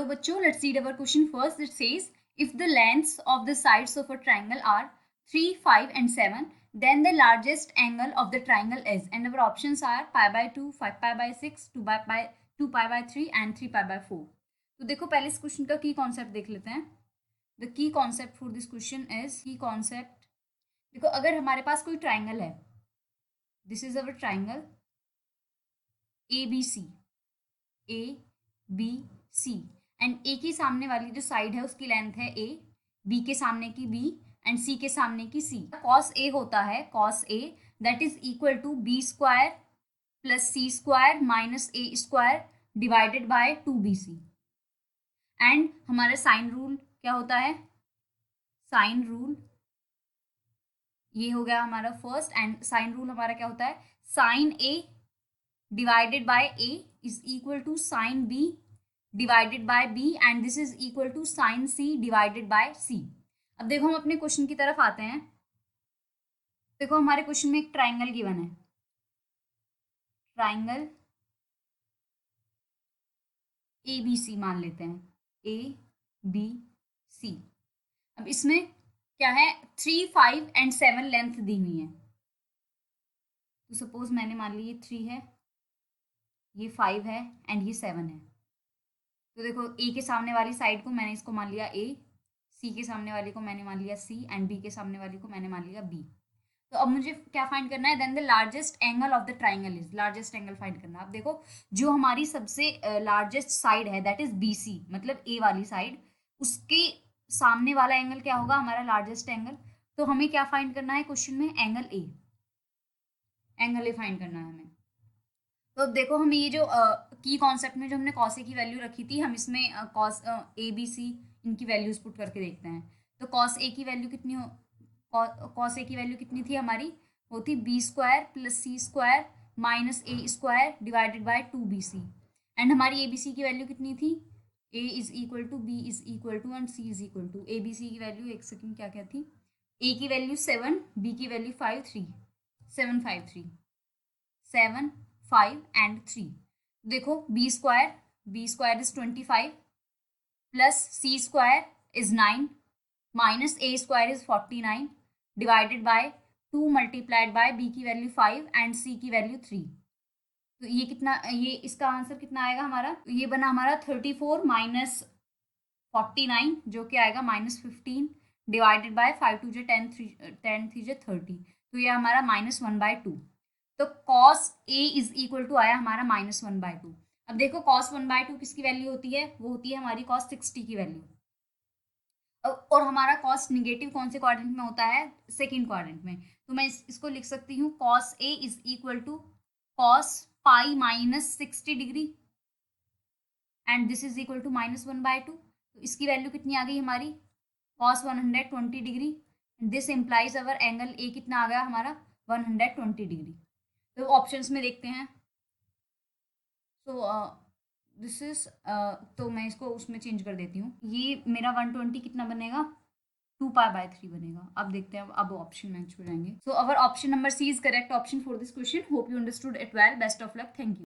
बच्चों, let's read our question first. It says, if the lengths of the sides of a triangle are 3, 5 and 7, then the largest angle of the triangle is, and our options are pi by 2, 5 pi by 6, 2 pi by 3 and 3 pi by 4. तो देखो पहले इस question का की concept देख लेते हैं. The key concept for this question is, key concept देखो, अगर हमारे पास कोई ट्राइंगल है, this is our triangle A B C, A B C, and A की सामने वाली जो साइड है उसकी लेंथ है ए, बी के सामने की बी एंड सी के सामने की सी. कॉस ए होता है, cos A that is equal to B square plus C square minus A square divided by 2bc. And हमारा साइन रूल क्या होता है, साइन रूल ये हो गया हमारा फर्स्ट. एंड साइन रूल हमारा क्या होता है, sine A divided by A is equal to sine B divided by B and this is equal to sine C divided by C. अब देखो हम अपने क्वेश्चन की तरफ आते हैं. देखो हमारे क्वेश्चन में एक ट्राइंगल गिवन है, ट्राइंगल ए बी सी मान लेते हैं, ए बी सी. अब इसमें क्या है, 3, 5 एंड 7 लेंथ दी हुई है. तो सपोज मैंने मान ली ये 3 है, ये 5 है एंड ये 7 है. तो देखो ए के सामने वाली साइड को मैंने इसको मान लिया ए, सी के सामने वाली को मैंने मान लिया सी एंड बी के सामने वाली को मैंने मान लिया बी. तो अब मुझे क्या फाइंड करना है, then the largest angle of the triangle is, largest angle find करना है. अब देखो जो हमारी सबसे लार्जेस्ट साइड है दैट इज बी सी, मतलब ए वाली साइड, उसके सामने वाला एंगल क्या होगा हमारा लार्जेस्ट एंगल. तो हमें क्या फाइंड करना है क्वेश्चन में, angle A, angle A find करना है हमें. तो अब देखो हमें ये जो की कॉन्सेप्ट में जो हमने कॉस ए की वैल्यू रखी थी, हम इसमें कॉस ए बी सी इनकी वैल्यूज पुट करके देखते हैं. तो कॉस ए की वैल्यू कितनी हो, कॉस ए की वैल्यू कितनी थी हमारी, वो थी B square plus C square minus A square divided by 2bc. And हमारी ए बी सी की वैल्यू कितनी थी, A is equal to B is equal to and C is equal to. A B C की value एक second क्या क्या थी, A की वैल्यू 7, बी की वैल्यू 5 3 7 5 3 7 5 एंड 3. देखो B square is 25 plus C square is 9 minus A square is 49 divided by 2 multiplied by B की value 5 and C की वैल्यू 3. तो ये कितना, ये इसका आंसर कितना आएगा हमारा, तो ये बना हमारा 34 माइनस 49 जो कि आएगा माइनस 15 डिवाइडेड बाय 5 2 10 3 30. तो ये हमारा -1/2. तो cos A is equal to आया हमारा -1/2. अब देखो कॉस 1/2 किसकी वैल्यू होती है, वो होती है हमारी कॉस 60 की वैल्यू. और हमारा कॉस निगेटिव कौन से क्वाड्रेंट में होता है, सेकंड क्वाड्रेंट में. तो मैं इसको लिख सकती हूँ cos A is equal to cos pi minus 60 degree and this is equal to -1/2. तो इसकी वैल्यू कितनी आ गई हमारी, cos 120 degree. This implies our angle A कितना आ गया हमारा 120 डिग्री. तो ऑप्शंस में देखते हैं. तो दिस इज, तो मैं इसको उसमें चेंज कर देती हूँ. ये मेरा 120 कितना बनेगा, 2π/3 बनेगा. अब देखते हैं अब ऑप्शन मैच हो जाएंगे. So our option number C is correct option for this question. Hope you understood it well. Best of luck. Thank you.